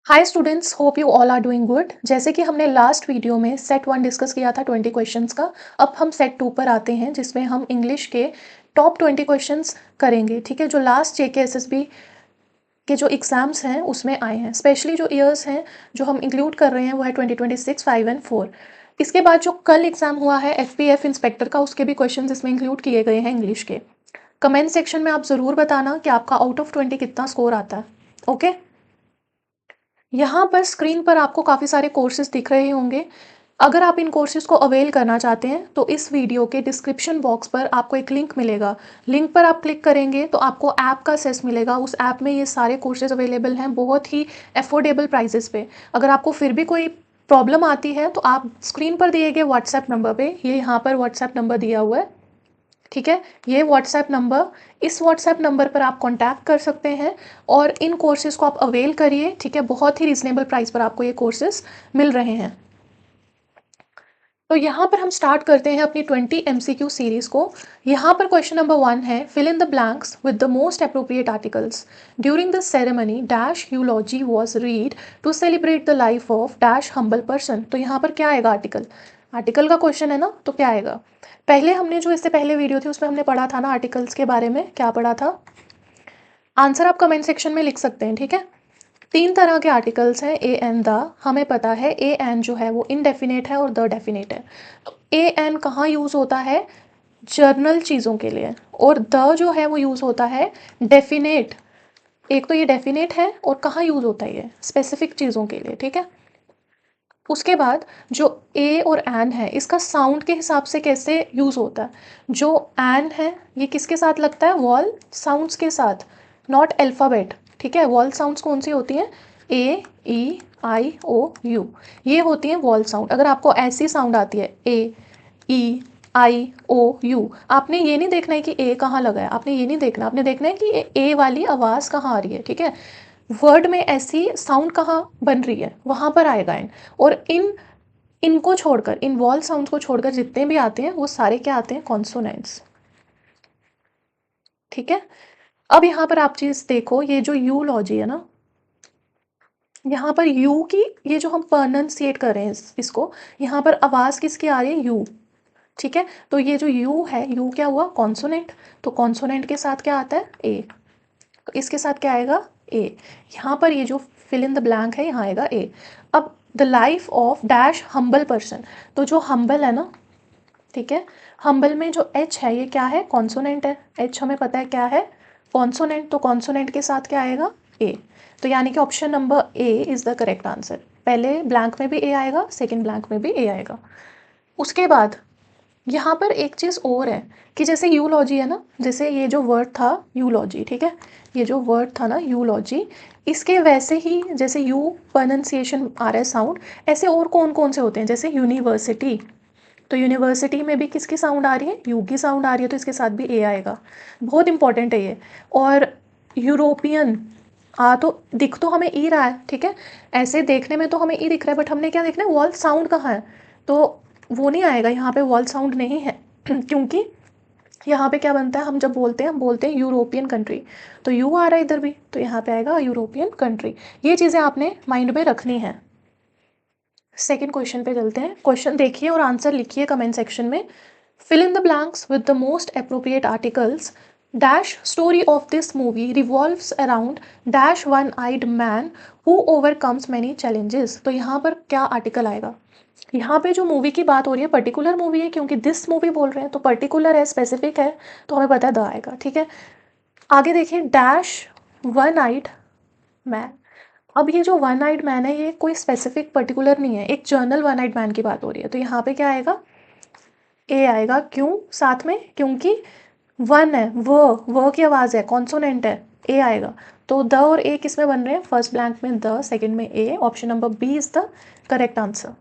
Hi students, hope you all are doing good. जैसे कि हमने लास्ट वीडियो में सेट 1 डिस्कस किया था 20 क्वेश्चंस का। अब हम सेट 2 पर आते हैं जिसमें हम इंग्लिश के टॉप 20 क्वेश्चंस करेंगे। ठीक है, जो लास्ट जेके एसएसबी के जो एग्जाम्स हैं उसमें आए हैं। स्पेशली जो ईयर्स हैं जो हम इंक्लूड कर रहे हैं वो है 2026, 5 एंड 4। इसके बाद जो कल एग्जाम हुआ है एफपीएफ इंस्पेक्टर का, उसके भी क्वेश्चन इसमें इंक्लूड किए गए हैं इंग्लिश के। कमेंट सेक्शन में आप ज़रूर बताना कि आपका आउट ऑफ 20 कितना स्कोर आता है। ओके, यहाँ पर स्क्रीन पर आपको काफ़ी सारे कोर्सेज दिख रहे होंगे। अगर आप इन कोर्सेज को अवेल करना चाहते हैं तो इस वीडियो के डिस्क्रिप्शन बॉक्स पर आपको एक लिंक मिलेगा। लिंक पर आप क्लिक करेंगे तो आपको ऐप का एक्सेस मिलेगा। उस ऐप में ये सारे कोर्सेज अवेलेबल हैं बहुत ही अफोर्डेबल प्राइसेस पे। अगर आपको फिर भी कोई प्रॉब्लम आती है तो आप स्क्रीन पर दिए गए व्हाट्सएप नंबर पे, ये यहाँ पर व्हाट्सएप नंबर दिया हुआ है, ठीक है, ये व्हाट्सएप नंबर, इस व्हाट्सएप नंबर पर आप कांटेक्ट कर सकते हैं और इन कोर्सेज को आप अवेल करिए। ठीक है, बहुत ही रीजनेबल प्राइस पर आपको ये कोर्सेज मिल रहे हैं। तो यहाँ पर हम स्टार्ट करते हैं अपनी 20 एमसीक्यू सीरीज को। यहाँ पर क्वेश्चन नंबर 1 है, fill in the blanks with the most appropriate articles during the ceremony dash eulogy was read to celebrate the life of dash humble person. तो यहाँ पर क्या आएगा? आर्टिकल। आर्टिकल का क्वेश्चन है ना, तो क्या आएगा? पहले हमने जो इससे पहले वीडियो थी उसमें हमने पढ़ा था ना आर्टिकल्स के बारे में, क्या पढ़ा था? आंसर आप कमेंट सेक्शन में लिख सकते हैं। ठीक है, 3 तरह के आर्टिकल्स हैं, ए एन द। हमें पता है ए एन जो है वो इनडेफिनेट है और द डेफिनेट है। तो ए एन कहाँ यूज़ होता है? जर्नल चीज़ों के लिए। और द जो है वो यूज़ होता है डेफिनेट। एक तो ये डेफिनेट है और कहाँ यूज़ होता है? ये स्पेसिफिक चीज़ों के लिए। ठीक है, उसके बाद जो ए और एन है इसका साउंड के हिसाब से कैसे यूज़ होता है? जो एन है ये किसके साथ लगता है? वॉल साउंड्स के साथ, नॉट अल्फ़ाबेट। ठीक है, वॉल साउंड्स कौन सी होती हैं? ए, ई, आई, ओ, यू, ये होती हैं वॉल साउंड। अगर आपको ऐसी साउंड आती है ए, ई, आई, ओ, यू, आपने ये नहीं देखना है कि ए कहाँ लगा है, आपने ये नहीं देखना, आपने देखना है कि ए वाली आवाज़ कहाँ आ रही है। ठीक है, वर्ड में ऐसी साउंड कहाँ बन रही है वहाँ पर आएगा इन। और इनको छोड़कर, इन वॉल साउंड्स को छोड़कर जितने भी आते हैं वो सारे क्या आते हैं? कॉन्सोनेंट्स। ठीक है, अब यहाँ पर आप चीज़ देखो, ये जो यूलॉजी है ना, यहाँ पर यू की, ये जो हम प्रोनाउंसिएट कर रहे हैं इसको, यहाँ पर आवाज़ किसकी आ रही है? यू। ठीक है, तो ये जो यू है, यू क्या हुआ? कॉन्सोनेंट। तो कॉन्सोनेंट के साथ क्या आता है? ए। तो इसके साथ क्या आएगा? ए। यहाँ पर ये जो फिल इन द ब्लैंक है यहाँ आएगा ए। अब the life of dash humble person, तो जो हम्बल है ना, ठीक है, हम्बल में जो एच है ये क्या है? कॉन्सोनेंट है। एच हमें पता है क्या है? कॉन्सोनेंट। तो कॉन्सोनेंट के साथ क्या आएगा? ए। तो यानी कि option number A is the correct answer. पहले ब्लैंक में भी ए आएगा, सेकेंड ब्लैंक में भी ए आएगा। उसके बाद यहाँ पर एक चीज़ और है कि जैसे यूलॉजी है ना, जैसे ये जो वर्ड था यूलॉजी, ठीक है, ये जो वर्ड था ना यूलॉजी, इसके वैसे ही जैसे यू प्रोनाउंसिएशन आ रहा है साउंड, ऐसे और कौन कौन से होते हैं? जैसे यूनिवर्सिटी, तो यूनिवर्सिटी में भी किसकी साउंड आ रही है? यू की साउंड आ रही है, तो इसके साथ भी ए आएगा। बहुत इंपॉर्टेंट है ये। और यूरोपियन, तो दिख तो हमें ई रहा है, ठीक है, ऐसे देखने में तो हमें ई दिख रहा है, बट हमने क्या देखना है? वॉल साउंड कहाँ है? तो वो नहीं आएगा, यहाँ पे वॉल साउंड नहीं है क्योंकि यहाँ पे क्या बनता है? हम जब बोलते हैं, हम बोलते हैं यूरोपियन कंट्री, तो यू आ रहा है इधर भी, तो यहाँ पे आएगा यूरोपियन कंट्री। ये चीज़ें आपने माइंड में रखनी है। सेकेंड क्वेश्चन पे चलते हैं। क्वेश्चन देखिए और आंसर लिखिए कमेंट सेक्शन में। Fill in the blanks with the most appropriate articles dash story of this movie revolves around dash one eyed man who overcomes many challenges. तो यहाँ पर क्या आर्टिकल आएगा? यहाँ पे जो मूवी की बात हो रही है पर्टिकुलर मूवी है, क्योंकि दिस मूवी बोल रहे हैं तो पर्टिकुलर है, स्पेसिफिक है, तो हमें पता है द आएगा। ठीक है, आगे देखिए, डैश वन आइड मैन। अब ये जो वन आइड मैन है ये कोई स्पेसिफिक पर्टिकुलर नहीं है, एक जर्नल वन आइड मैन की बात हो रही है, तो यहाँ पे क्या आएगा? ए आएगा। क्यों साथ में? क्योंकि वन है, वो की आवाज़ है, कॉन्सोनेंट है, ए आएगा। तो द और ए किस में बन रहे हैं? फर्स्ट ब्लैंक में द, सेकंड में a. Option number B is the correct answer.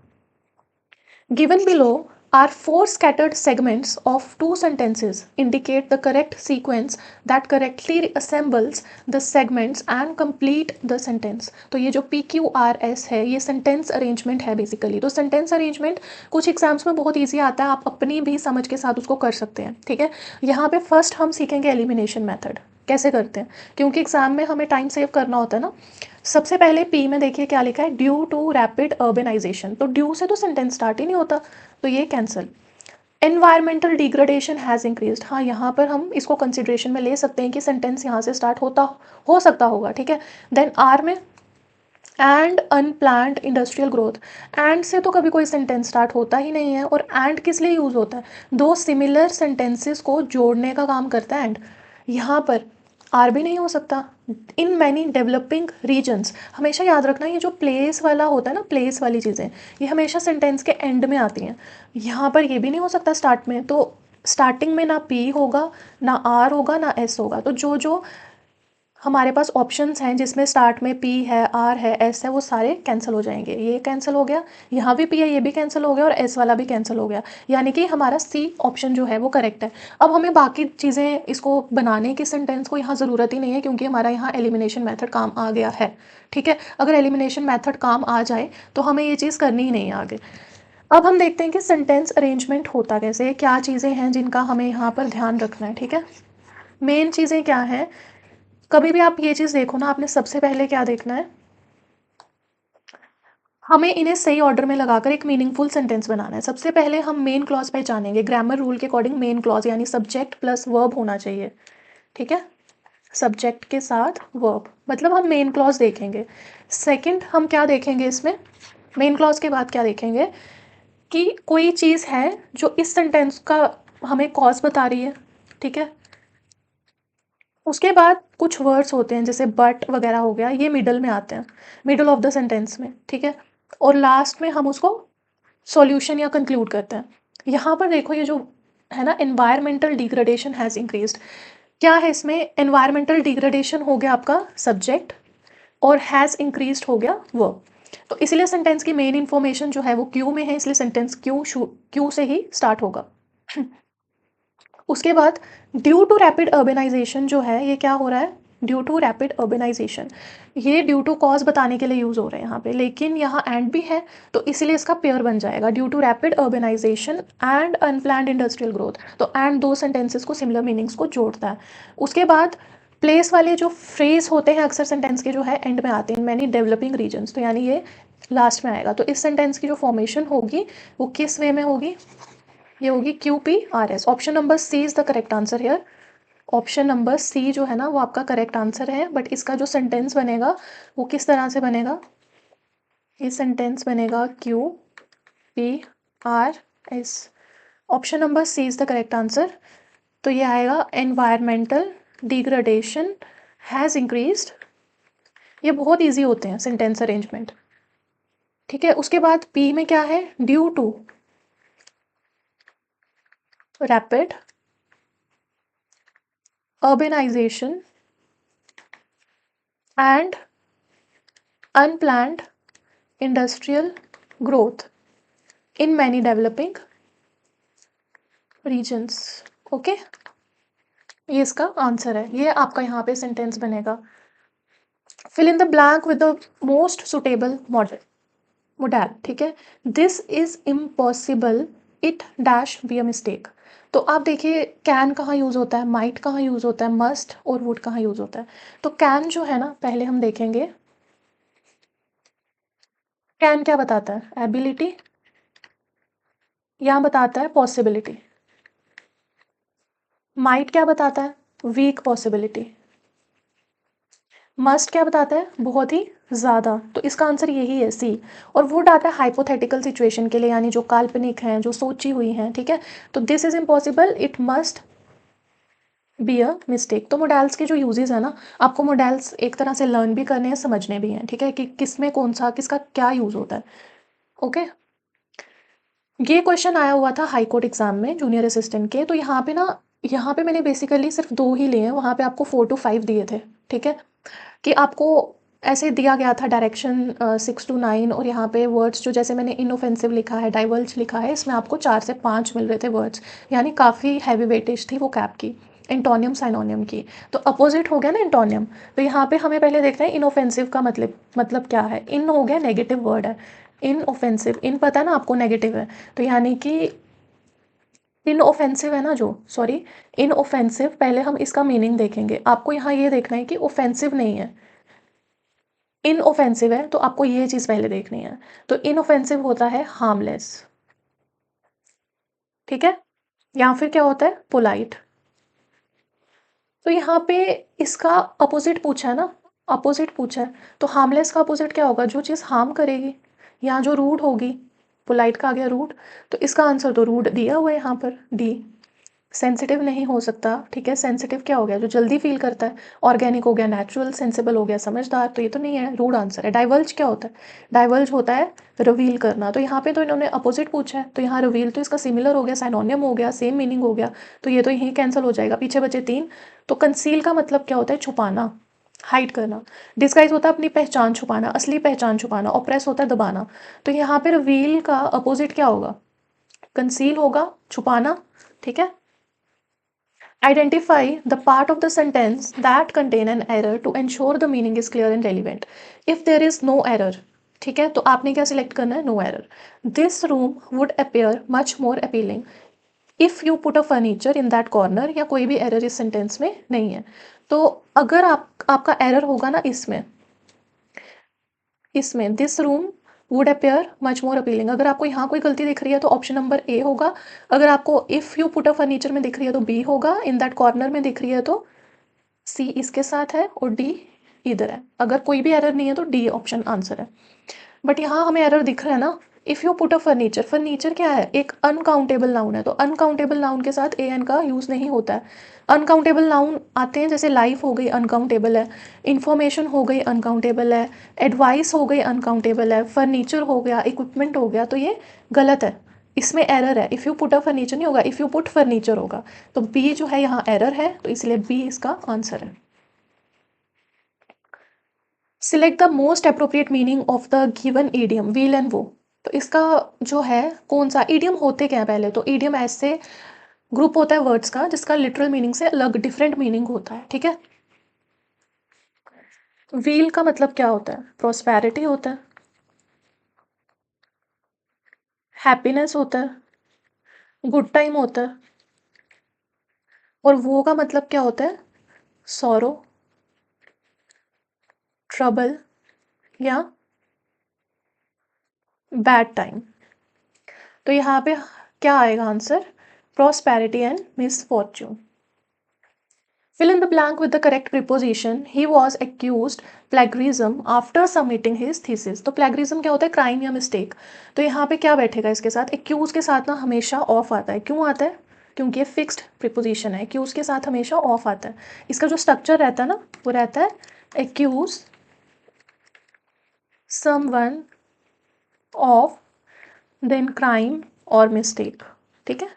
Given below are four scattered segments of two sentences. Indicate the correct sequence that correctly assembles the segments and complete the sentence. तो ये जो PQRS है ये sentence arrangement है basically. तो sentence arrangement कुछ exams में बहुत ईजी आता है, आप अपनी भी समझ के साथ उसको कर सकते हैं। ठीक है, यहाँ पे फर्स्ट हम सीखेंगे एलिमिनेशन मेथड। कैसे करते हैं, क्योंकि एग्जाम में हमें टाइम सेव करना होता है ना। सबसे पहले पी में देखिए क्या लिखा है, ड्यू टू रैपिड अर्बनाइजेशन, तो ड्यू से तो सेंटेंस स्टार्ट ही नहीं होता, तो ये cancel. Environmental degradation has increased, हाँ यहाँ पर हम इसको कंसिडरेशन में ले सकते हैं कि सेंटेंस यहाँ से स्टार्ट हो सकता होगा, ठीक है। देन आर में and unplanned industrial growth, and से तो कभी कोई सेंटेंस स्टार्ट होता ही नहीं है, और एंड किस लिए यूज़ होता है, दो सिमिलर सेंटेंसेस को जोड़ने का काम करता है एंड। यहाँ पर आर भी नहीं हो सकता। इन मैनी डेवलपिंग रीजन्स, हमेशा याद रखना ये जो प्लेस वाला होता है ना, प्लेस वाली चीज़ें ये हमेशा सेंटेंस के एंड में आती हैं। यहाँ पर ये भी नहीं हो सकता स्टार्ट में, तो स्टार्टिंग में ना पी होगा, ना आर होगा, ना एस होगा, तो जो जो हमारे पास ऑप्शंस हैं जिसमें स्टार्ट में पी है, आर है, एस है, वो सारे कैंसिल हो जाएंगे। ये कैंसिल हो गया, यहाँ भी पी है, ये भी कैंसिल हो गया, और एस वाला भी कैंसिल हो गया, यानी कि हमारा सी ऑप्शन जो है वो करेक्ट है। अब हमें बाकी चीज़ें इसको बनाने की सेंटेंस को यहाँ ज़रूरत ही नहीं है, क्योंकि हमारा यहाँ एलिमिनेशन मेथड काम आ गया है, ठीक है। अगर एलिमिनेशन मेथड काम आ जाए तो हमें ये चीज़ करनी ही नहीं है आगे। अब हम देखते हैं कि सेंटेंस अरेंजमेंट होता कैसे, क्या चीज़ें हैं जिनका हमें यहाँ पर ध्यान रखना है, ठीक है। मेन चीज़ें क्या हैं, कभी भी आप ये चीज़ देखो ना, आपने सबसे पहले क्या देखना है, हमें इन्हें सही ऑर्डर में लगाकर एक मीनिंगफुल सेंटेंस बनाना है। सबसे पहले हम मेन क्लॉज पहचानेंगे, ग्रामर रूल के अकॉर्डिंग मेन क्लॉज यानी सब्जेक्ट प्लस वर्ब होना चाहिए, ठीक है। सब्जेक्ट के साथ वर्ब, मतलब हम मेन क्लॉज देखेंगे। सेकंड हम क्या देखेंगे इसमें, मेन क्लॉज के बाद क्या देखेंगे कि कोई चीज़ है जो इस सेंटेंस का हमें कॉज बता रही है, ठीक है। उसके बाद कुछ वर्ड्स होते हैं जैसे बट वगैरह हो गया, ये मिडल में आते हैं, मिडल ऑफ द सेंटेंस में, ठीक है। और लास्ट में हम उसको सॉल्यूशन या कंक्लूड करते हैं। यहाँ पर देखो ये जो है ना, एनवायरमेंटल डिग्रेडेशन हैज़ इंक्रीज्ड, क्या है इसमें, एनवायरमेंटल डिग्रेडेशन हो गया आपका सब्जेक्ट, और हैज़ इंक्रीज्ड हो गया वर्ब। तो इसलिए सेंटेंस की मेन इंफॉर्मेशन जो है वो क्यू में है, इसलिए सेंटेंस क्यू से ही स्टार्ट होगा। उसके बाद ड्यू टू रैपिड अर्बनाइजेशन जो है, ये क्या हो रहा है, ड्यू टू रैपिड अर्बनाइजेशन, ये ड्यू टू कॉज बताने के लिए यूज़ हो रहे हैं यहाँ पे, लेकिन यहाँ एंड भी है, तो इसीलिए इसका पेयर बन जाएगा, due to rapid urbanization and unplanned industrial growth. तो एंड दो सेंटेंसेस को सिमिलर मीनिंग्स को जोड़ता है। उसके बाद प्लेस वाले जो फ्रेज होते हैं अक्सर सेंटेंस के जो है एंड में आते हैं, मैनी डेवलपिंग रीजन्स, तो यानी ये लास्ट में आएगा। तो इस सेंटेंस की जो फॉर्मेशन होगी वो किस वे में होगी, ये होगी Q P R S. Option number C is the correct answer here. Option number C जो है ना वो आपका करेक्ट आंसर है, बट इसका जो सेंटेंस बनेगा वो किस तरह से बनेगा, ये सेंटेंस बनेगा Q P R S. Option number C is the correct answer. तो ये आएगा एनवायरमेंटल डिग्रेडेशन हैज़ इंक्रीज्ड। ये बहुत ईजी होते हैं सेंटेंस अरेंजमेंट, ठीक है। उसके बाद पी में क्या है, due to rapid urbanization and unplanned industrial growth in many developing regions। Okay, ये इसका आंसर है, ये आपका यहाँ पे सेंटेंस बनेगा। Fill in the blank with the most suitable modal, ठीक है। This is impossible, it dash be a mistake. तो आप देखिए कैन कहाँ यूज़ होता है, माइट कहाँ यूज़ होता है, मस्ट और वुड कहाँ यूज़ होता है। तो कैन जो है ना, पहले हम देखेंगे कैन क्या बताता है, एबिलिटी, यहाँ बताता है पॉसिबिलिटी। माइट क्या बताता है, वीक पॉसिबिलिटी। मस्ट क्या बताता है, बहुत ही ज़्यादा, तो इसका आंसर यही है सी। और वुड आता है हाइपोथेटिकल सिचुएशन के लिए, यानी जो काल्पनिक हैं, जो सोची हुई हैं, ठीक है। तो this is impossible, it must be a mistake. तो मोडेल्स के जो यूजेस है ना, आपको मोडेल्स एक तरह से लर्न भी करने हैं, समझने भी हैं, ठीक है, कि किस में कौन सा किसका क्या यूज़ होता है। ओके, ये क्वेश्चन आया हुआ था हाई कोर्ट एग्जाम में जूनियर असिस्टेंट के। तो यहाँ पे ना, यहाँ पे मैंने बेसिकली सिर्फ 2 ही लिए हैं, वहाँ पे आपको 4 to 5 दिए थे, ठीक है। कि आपको ऐसे दिया गया था डायरेक्शन 6 to 9, और यहाँ पे वर्ड्स जो जैसे मैंने इनऑफेंसिव लिखा है, डाइवर्ज लिखा है, इसमें आपको 4 से 5 मिल रहे थे वर्ड्स, यानी काफ़ी हैवी वेटेज थी वो कैप की, एंटोनियम साइनोनियम की। तो अपोजिट हो गया ना एंटोनियम। तो यहाँ पे हमें पहले देखना है इनऑफेंसिव का मतलब क्या है। इन हो गया नेगेटिव वर्ड है, इन ऑफेंसिव, इन पता है ना आपको नेगेटिव है, तो यानी कि इनऑफेंसिव है ना जो, सॉरी, इनऑफेंसिव, पहले हम इसका मीनिंग देखेंगे। आपको यहाँ ये देखना है कि ऑफेंसिव नहीं है, इनऑफेंसिव है, तो आपको ये चीज़ पहले देखनी है। तो इनऑफेंसिव होता है हार्मलेस, ठीक है, या फिर क्या होता है पोलाइट। तो यहाँ पे इसका अपोजिट पूछा है ना, अपोजिट पूछा है, तो हार्मलेस का अपोजिट क्या होगा, जो चीज़ हार्म करेगी या जो रूड होगी। पोलाइट का आ गया रूड, तो इसका आंसर तो रूड दिया हुआ है यहाँ पर, डी। सेंसिटिव नहीं हो सकता, ठीक है, सेंसिटिव क्या हो गया, जो जल्दी फील करता है। ऑर्गेनिक हो गया नेचुरल, सेंसिबल हो गया समझदार, तो ये तो नहीं है, रूड आंसर है। डाइवर्ज क्या होता है, डाइवर्ज होता है रिवील करना, तो यहाँ पे तो इन्होंने अपोजिट पूछा है, तो यहाँ रिवील तो इसका सिमिलर हो गया, साइनोनियम हो गया, सेम मीनिंग हो गया, तो ये तो यहीं कैंसिल हो जाएगा, पीछे बचे 3। तो कंसील का मतलब क्या होता है, छुपाना, हाइड करना। डिस्गाइज होता है अपनी पहचान छुपाना, असली पहचान छुपाना। ऑप्रेस होता है दबाना। तो यहाँ पे रिवील का अपोजिट क्या होगा, कंसील होगा, छुपाना, ठीक है। Identify the part of the sentence that contain an error to ensure the meaning is clear and relevant. If there is no error, ठीक है, तो आपने क्या सिलेक्ट करना है, no error. This room would appear much more appealing if you put a furniture in that corner, या कोई भी एरर इस सेंटेंस में नहीं है। तो अगर आपका एरर होगा ना इसमें, this room would appear much more appealing, अगर आपको यहाँ कोई गलती दिख रही है तो ऑप्शन नंबर ए होगा। अगर आपको if you put a furniture में दिख रही है तो बी होगा, इन दैट कॉर्नर में दिख रही है तो सी इसके साथ है, और डी इधर है। अगर कोई भी एरर नहीं है तो डी ऑप्शन आंसर है। बट यहाँ हमें एरर दिख रहा है ना, if you put a furniture, furniture क्या है, एक अनकाउंटेबल नाउन है, तो अनकाउंटेबल नाउन के साथ ए एन का यूज़ नहीं होता है। अनकाउंटेबल नाउन आते हैं, जैसे लाइफ हो गई अनकाउंटेबल है, इंफॉर्मेशन हो गई अनकाउंटेबल है, एडवाइस हो गई अनकाउंटेबल है, फर्नीचर हो गया, इक्विपमेंट हो गया, तो ये गलत है, इसमें एरर है। If you put a furniture नहीं होगा, इफ़ यू पुट फर्नीचर होगा। तो बी जो है यहाँ एरर है, तो इसलिए बी इसका आंसर है। Select the most appropriate meaning of the given idiom, weal and woe. तो इसका जो है कौन सा, ईडियम होते क्या है पहले, तो ईडियम ऐसे ग्रुप होता है वर्ड्स का जिसका लिटरल मीनिंग से अलग डिफरेंट मीनिंग होता है, ठीक है। व्हील का मतलब क्या होता है, प्रोस्पेरिटी होता है, हैप्पीनेस होता है, गुड टाइम होता है। और वो का मतलब क्या होता है, सॉरो, ट्रबल, या बैड टाइम। तो यहाँ पे क्या आएगा answer, prosperity and misfortune. Fill in the blank with the correct preposition. He was accused plagiarism after submitting his thesis. तो plagiarism क्या होता है, क्राइम या मिस्टेक। तो यहाँ पे क्या बैठेगा इसके साथ, accuse के साथ ना हमेशा ऑफ आता है। क्यों आता है, क्योंकि ये फिक्स्ड प्रिपोजिशन है, accuse के साथ हमेशा ऑफ आता है। इसका जो स्ट्रक्चर रहता है ना, वो रहता है accuse someone of then crime और mistake, ठीक है।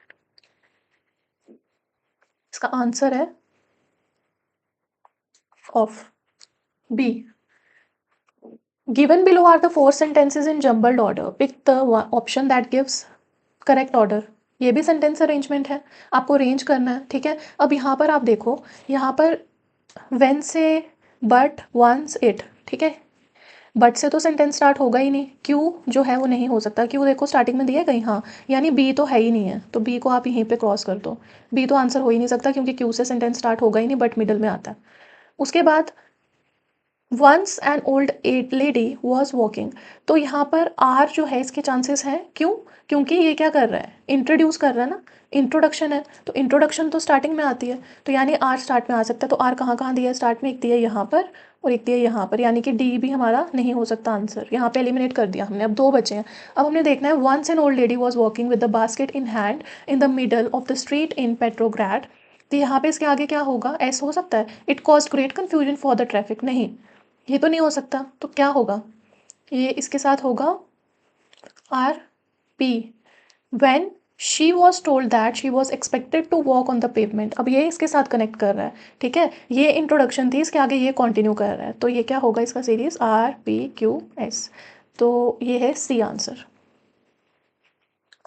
इसका आंसर है of, B. Given below are the 4 sentences in jumbled order. Pick the option that gives correct order. ये भी सेंटेंस अरेंजमेंट है, आपको अरेंज करना है, ठीक है। अब यहाँ पर आप देखो, यहाँ पर when से but once it, ठीक है। बट से तो सेंटेंस स्टार्ट होगा ही नहीं, क्यू जो है वो नहीं हो सकता, क्यू देखो स्टार्टिंग में दिया कहीं, हाँ, यानी बी तो है ही नहीं है, तो बी को आप यहीं पे क्रॉस कर दो। बी तो आंसर हो ही नहीं सकता क्योंकि क्यू से सेंटेंस स्टार्ट होगा ही नहीं, बट मिडल में आता है। उसके बाद वंस एन ओल्ड एड लेडी वॉज वॉकिंग, तो यहाँ पर आर जो है इसके चांसेस हैं, क्यों, क्योंकि ये क्या कर रहा है, इंट्रोड्यूस कर रहा है ना, इंट्रोडक्शन है, तो इंट्रोडक्शन तो स्टार्टिंग में आती है, तो यानी आर स्टार्ट में आ सकता है। तो आर कहाँ कहाँ दिया है स्टार्ट में, एक दिया यहाँ पर और एक दिया यहाँ पर, यानी कि डी भी हमारा नहीं हो सकता आंसर, यहाँ पे एलिमिनेट कर दिया हमने। अब 2 बचे हैं। अब हमने देखना है once an old lady was walking with the basket in hand in the middle of the street in Petrograd, तो यहाँ पे इसके आगे क्या होगा, एस हो सकता है। It cause great confusion for the traffic, नहीं, ये तो नहीं हो सकता, तो क्या होगा, ये इसके साथ होगा R, P. When she was told that she was expected to walk on the pavement, अब ये इसके साथ कनेक्ट कर रहा है, ठीक है, ये इंट्रोडक्शन थी, इसके आगे ये कंटिन्यू कर रहा है, तो ये क्या होगा इसका series, R P Q S, तो ये है C answer.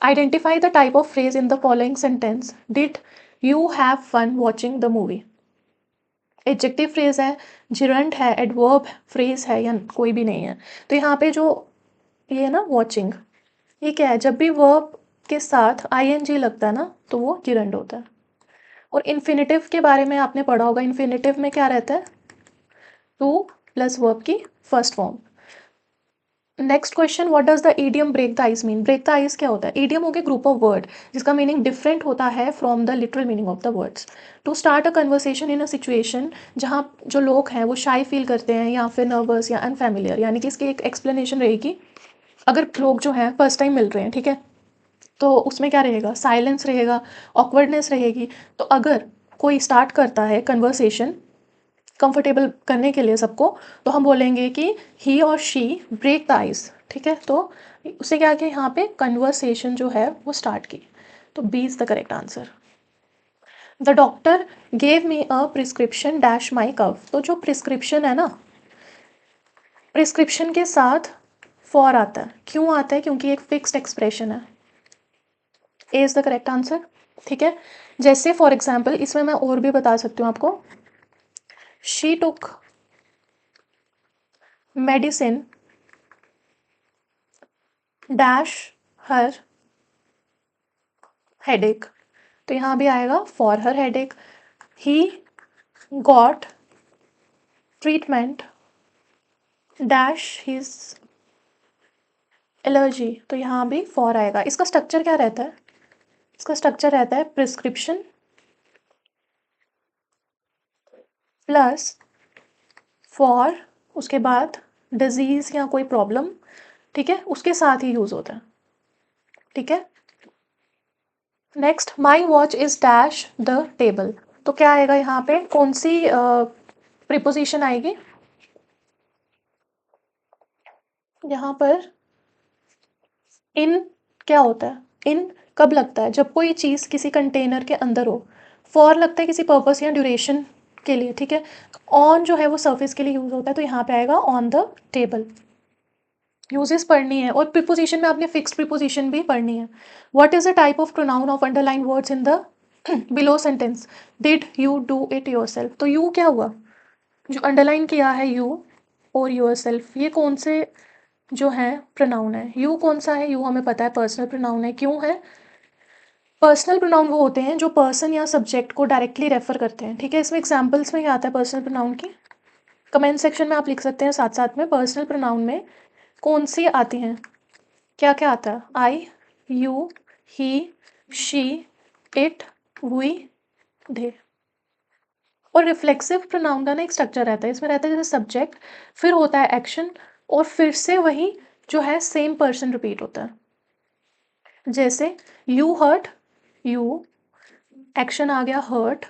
Identify the type of phrase in the following sentence, did you have fun watching the movie. Adjective phrase है, जिरंट है, एडवर्ब फ्रेज है, या कोई भी नहीं है। तो यहाँ पे जो ये है ना वॉचिंग, ये क्या है, जब भी वर्ब के साथ आईएनजी लगता है ना, तो वो gerund होता है। और इन्फिनेटिव के बारे में आपने पढ़ा होगा, इन्फिनेटिव में क्या रहता है, टू प्लस वर्ब की first form. Next question, what does the idiom break the ice mean. Break the ice क्या होता है? ईडियम हो गया ग्रुप ऑफ वर्ड जिसका मीनिंग डिफरेंट होता है from the literal meaning of the words. To start a conversation in a situation जहाँ जो लोग हैं वो शाई फील करते हैं या फिर नर्वस या अनफेमिलियर, यानी कि इसकी एक एक्सप्लेनेशन रहेगी। अगर लोग जो हैं फर्स्ट टाइम मिल रहे हैं, ठीक है, तो उसमें क्या रहेगा, साइलेंस रहेगा, ऑकवर्डनेस रहेगी। तो अगर कोई स्टार्ट करता है कन्वर्सेशन कंफर्टेबल करने के लिए सबको, तो हम बोलेंगे कि ही और शी ब्रेक द आइस, ठीक है। तो उससे क्या किया, यहाँ पे कन्वर्सेशन जो है वो स्टार्ट की। तो B is the correct answer. The doctor gave me a prescription dash my cough. तो जो प्रिस्क्रिप्शन है ना, प्रिस्क्रिप्शन के साथ फॉर आता है। क्यों आता है? क्योंकि एक फिक्स्ड एक्सप्रेशन है। ए इज द करेक्ट आंसर, ठीक है। जैसे फॉर एग्जाम्पल इसमें मैं और भी बता सकती हूँ आपको। She took medicine dash her headache. तो यहाँ भी आएगा for her headache. He got treatment dash his allergy. तो यहाँ भी फॉर आएगा। इसका स्ट्रक्चर क्या रहता है? इसका स्ट्रक्चर रहता है प्रिस्क्रिप्शन प्लस फॉर, उसके बाद डिजीज या कोई प्रॉब्लम, ठीक है, उसके साथ ही यूज होता है, ठीक है। Next, my watch is dash the table. तो क्या आएगा यहाँ पे, कौन सी प्रिपोजिशन आएगी यहाँ पर? इन क्या होता है? इन कब लगता है? जब कोई चीज़ किसी कंटेनर के अंदर हो। फॉर लगता है किसी पर्पस या ड्यूरेशन के लिए, ठीक है। ऑन जो है वो सरफेस के लिए यूज होता है, तो यहाँ पे आएगा ऑन द टेबल। यूजेस पढ़नी है, और प्रिपोजिशन में आपने फिक्स्ड प्रिपोजिशन भी पढ़नी है। What is the type of pronoun of underline words in the below sentence? Did you do it yourself. तो यू क्या हुआ, जो अंडरलाइन किया है यू और योरसेल्फ, ये कौन से जो है प्रोनाउन है? यू कौन सा है? यू हमें पता है पर्सनल प्रोनाउन है। क्यों है? पर्सनल प्रोनाउन वो होते हैं जो पर्सन या सब्जेक्ट को डायरेक्टली रेफर करते हैं, ठीक है। इसमें एग्जांपल्स में क्या आता है पर्सनल प्रोनाउन की? कमेंट सेक्शन में आप लिख सकते हैं साथ साथ में, पर्सनल प्रोनाउन में कौन सी आती हैं, क्या क्या आता है? I, you, he, she, it, we, they. और रिफ्लेक्सिव प्रोनाउन का ना एक स्ट्रक्चर रहता है, इसमें रहता है जैसे सब्जेक्ट, फिर होता है एक्शन, और फिर से वही जो है सेम पर्सन रिपीट होता है। जैसे यू हर्ट, यू, एक्शन आ गया हर्ट,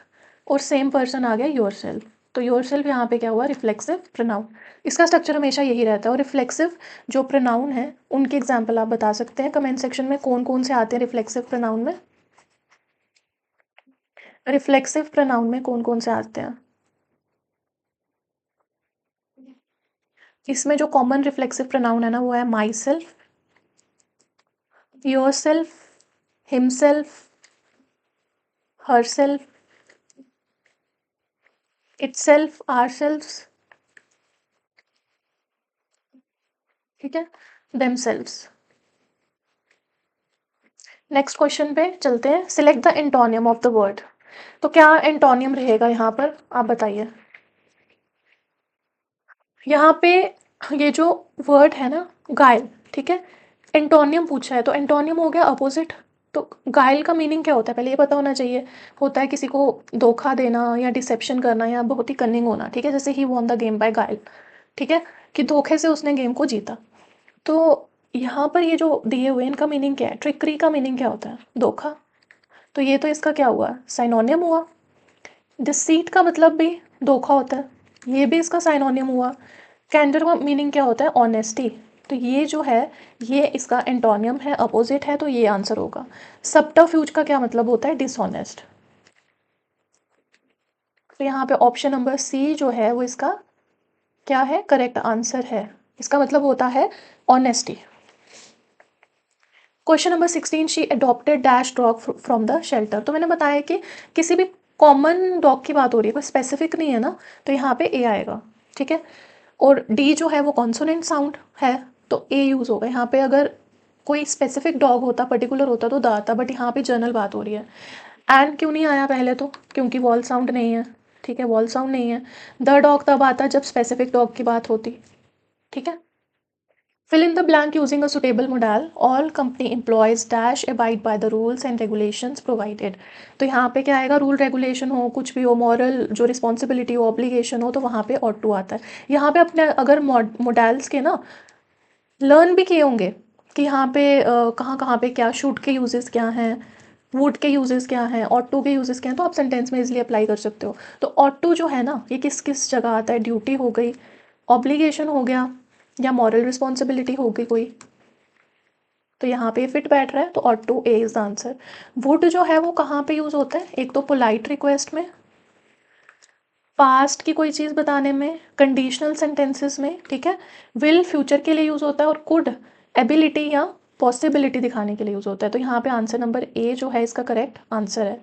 और सेम पर्सन आ गया योरसेल्फ। तो योरसेल्फ यहाँ पे क्या हुआ, रिफ्लेक्सिव प्रोनाउन। इसका स्ट्रक्चर हमेशा यही रहता है। और रिफ्लेक्सिव जो प्रोनाउन है उनके एग्जाम्पल आप बता सकते हैं कमेंट सेक्शन में, कौन कौन से आते हैं रिफ्लेक्सिव प्रोनाउन में। रिफ्लेक्सिव प्रोनाउन में कौन कौन से आते हैं? इसमें जो कॉमन रिफ्लेक्सिव प्रोनाउन है ना, वो है myself, yourself, himself, herself, itself, ourself, ठीक है, देमसेल्व्स। नेक्स्ट क्वेश्चन पे चलते हैं। Select the antonym of the word. तो क्या एंटोनियम रहेगा यहाँ पर, आप बताइए। यहाँ पे ये जो वर्ड है ना, गाइल, ठीक है, एंटोनियम पूछा है, तो एंटोनियम हो गया अपोजिट। तो गाइल का मीनिंग क्या होता है, पहले ये पता होना चाहिए। होता है किसी को धोखा देना या डिसेप्शन करना या बहुत ही कनिंग होना, ठीक है। जैसे he won the game bye गाइल, ठीक है, कि धोखे से उसने गेम को जीता। तो यहाँ पर ये जो दिए हुए इनका मीनिंग क्या है? ट्रिकरी का मीनिंग क्या होता है? धोखा। तो ये तो इसका क्या हुआ, साइनोनियम हुआ। डिसीट का मतलब भी धोखा होता है, ये भी इसका साइनोनियम हुआ। कैंडर का मीनिंग क्या होता है? ऑनेस्टी। तो ये जो है ये इसका एंटोनियम है, अपोजिट है, तो ये आंसर होगा। सबटरफ्यूज का क्या मतलब होता है? डिसऑनेस्ट। तो यहाँ पे ऑप्शन नंबर सी जो है वो इसका क्या है, करेक्ट आंसर है। इसका मतलब होता है honesty. Question number 16, she adopted dash dog from the shelter. तो मैंने बताया कि किसी भी कॉमन डॉग की बात हो रही है, कोई स्पेसिफिक नहीं है ना, तो यहाँ पे ए आएगा, ठीक है। और डी जो है वो कॉन्सोनेंट साउंड है, तो ए यूज़ होगा यहाँ पे। अगर कोई स्पेसिफिक डॉग होता, पर्टिकुलर होता तो द आता, बट यहाँ पे जनरल बात हो रही है। एंड क्यों नहीं आया पहले? तो क्योंकि वॉल साउंड नहीं है, ठीक है, वॉल साउंड नहीं है। द डॉग तब आता जब स्पेसिफिक डॉग की बात होती, ठीक है। Fill in the blank using a suitable modal. All company employees dash abide by the rules and regulations provided. तो यहाँ पे क्या आएगा? रूल रेगुलेशन हो, कुछ भी हो, मॉरल जो रिस्पॉन्सिबिलिटी हो, ऑब्लिगेशन हो, तो वहाँ पे ought to आता है। यहाँ पे अपने अगर मॉडल्स के ना लर्न भी किए होंगे कि यहाँ पे कहाँ कहाँ पे क्या, शूट के यूजेस क्या हैं, वुड के यूजेस क्या हैं, ऑट टू के यूजेस क्या हैं, तो आप सेंटेंस में इजिली अप्लाई कर सकते हो। तो ऑट टू जो है ना, ये किस किस जगह आता है? ड्यूटी हो गई, ऑब्लिगेशन हो गया, या मॉरल रिस्पॉन्सिबिलिटी हो गई कोई, तो यहाँ पे फिट बैठ रहा है, तो ought to A is the answer. Would जो है वो कहाँ पे यूज होता है? एक तो पोलाइट रिक्वेस्ट में, पास्ट की कोई चीज़ बताने में, कंडीशनल सेंटेंसेस में, ठीक है। विल फ्यूचर के लिए यूज होता है, और कुड एबिलिटी या पॉसिबिलिटी दिखाने के लिए यूज होता है। तो यहाँ पे आंसर नंबर ए जो है इसका करेक्ट आंसर है।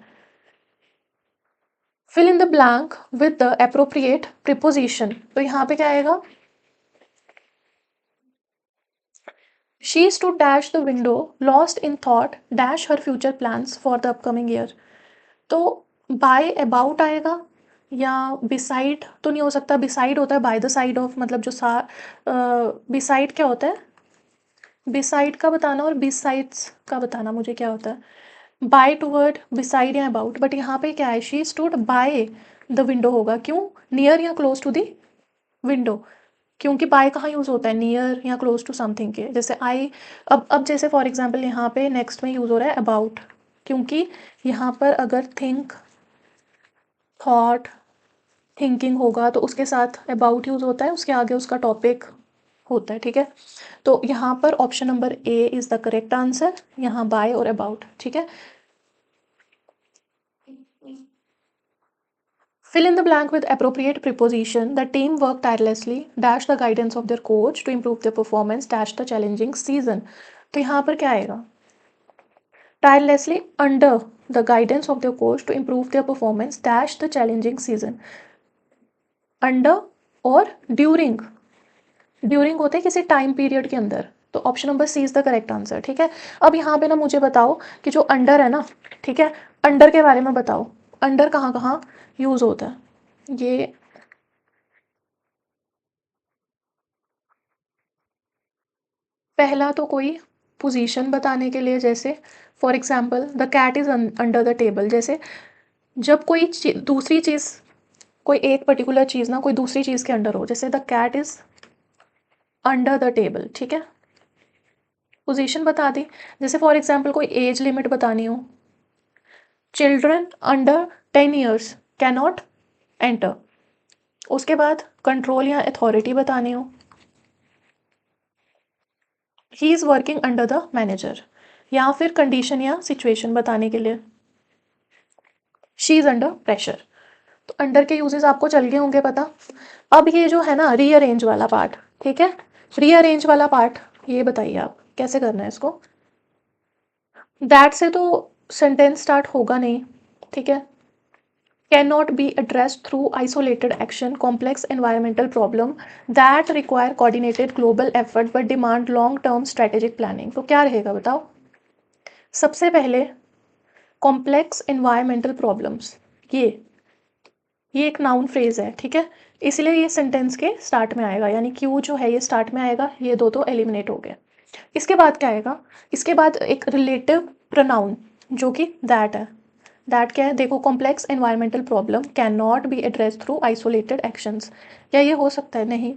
Fill in the blank with the appropriate preposition. तो यहाँ पे क्या आएगा? She stood dash the window, lost in thought, dash her future plans for the upcoming year. तो by about आएगा, या beside तो नहीं हो सकता, beside होता है by the side of, मतलब जो beside क्या होता है? beside का बताना और besides का बताना मुझे क्या होता है? by toward, beside या about, बट यहाँ पे क्या है? she stood by the window होगा, क्यों? near या close to the window, क्योंकि बाय कहाँ यूज़ होता है? नियर या क्लोज टू समथिंग के। जैसे आई, अब जैसे फॉर एग्जांपल यहाँ पे नेक्स्ट में यूज़ हो रहा है अबाउट, क्योंकि यहाँ पर अगर थिंक, थॉट, थिंकिंग होगा तो उसके साथ अबाउट यूज़ होता है, उसके आगे उसका टॉपिक होता है, ठीक है। तो यहाँ पर option number A is the correct answer, यहाँ बाय और अबाउट, ठीक है। Fill in the blank with appropriate preposition. The team worked tirelessly, dash the guidance of their coach to improve their performance, dash the challenging season. तो यहाँ पर क्या आएगा? Tirelessly under the guidance of their coach to improve their performance, dash the challenging season. Under और during, during होते हैं किसी time period के अंदर, तो option number C is the correct answer, ठीक है। अब यहाँ पे ना मुझे बताओ कि जो अंडर है ना, ठीक है, अंडर के बारे में बताओ, अंडर कहाँ कहाँ यूज होता है? ये पहला तो कोई पोजीशन बताने के लिए, जैसे for example the cat is under the table, जैसे जब कोई दूसरी चीज़, कोई एक पर्टिकुलर चीज़ ना कोई दूसरी चीज़ के अंडर हो, जैसे the cat is under the table, ठीक है, पोजीशन बता दी। जैसे फॉर एग्जांपल कोई एज लिमिट बतानी हो, children under 10 years can not enter. उसके बाद कंट्रोल या अथॉरिटी बतानी हो, he is working under the manager, या फिर कंडीशन या सिचुएशन बताने के लिए, शी इज़ अंडर प्रेशर। तो अंडर के यूजेस आपको चल गए होंगे पता। अब ये जो है ना रीअरेंज वाला पार्ट, ठीक है, रीअरेंज वाला पार्ट, ये बताइए आप कैसे करना है इसको। दैट से तो सेंटेंस स्टार्ट होगा नहीं, ठीक है। Can not be addressed through isolated action, complex environmental problem that require coordinated global effort but demand long term strategic planning. तो क्या रहेगा बताओ? सबसे पहले कॉम्प्लेक्स एनवायरमेंटल प्रॉब्लम्स, ये एक नाउन फ्रेज है, ठीक है, इसलिए ये सेंटेंस के स्टार्ट में आएगा, यानी क्यू जो है ये स्टार्ट में आएगा, ये दो तो एलिमिनेट हो गए। इसके बाद क्या आएगा? इसके बाद एक रिलेटिव प्रोनाउन जो कि दैट है। दैट क्या है? देखो, complex environmental problem can not B address through isolated actions, क्या ये हो सकता है? नहीं।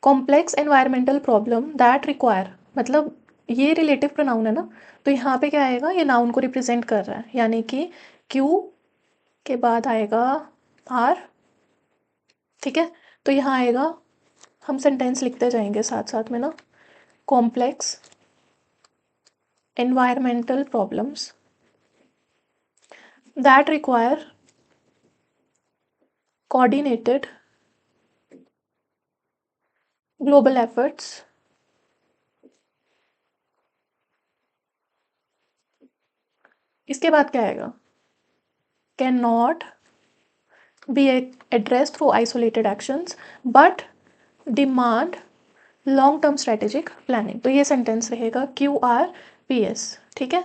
Complex environmental problem that require, मतलब ये रिलेटिव प्रोनाउन है ना, तो यहाँ पे क्या आएगा? ये नाउन को रिप्रेजेंट कर रहा है, यानी कि क्यू के बाद आएगा आर, ठीक है। तो यहाँ आएगा, हम सेंटेंस लिखते जाएंगे साथ साथ में ना, complex environmental problems that require coordinated global efforts इसके बाद क्या आएगा? Can not be addressed through isolated actions but demand long term strategic planning. तो ये सेंटेंस रहेगा QRPS, ठीक है।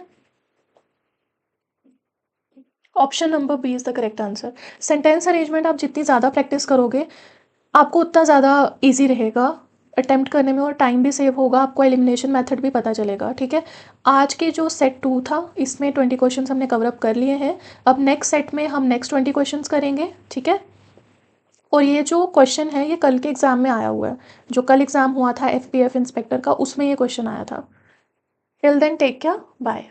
Option number B is the correct answer. Sentence arrangement आप जितनी ज़्यादा प्रैक्टिस करोगे आपको उतना ज़्यादा इजी रहेगा अटेम्प्ट करने में, और टाइम भी सेव होगा, आपको एलिमिनेशन मेथड भी पता चलेगा, ठीक है। आज के जो सेट 2 था इसमें 20 क्वेश्चन हमने कवर अप कर लिए हैं। अब नेक्स्ट सेट में हम नेक्स्ट 20 क्वेश्चन करेंगे, ठीक है। और ये जो क्वेश्चन है ये कल के एग्ज़ाम में आया हुआ है, जो कल एग्ज़ाम हुआ था FPF इंस्पेक्टर का, उसमें ये क्वेश्चन आया था। Till then take care, bye.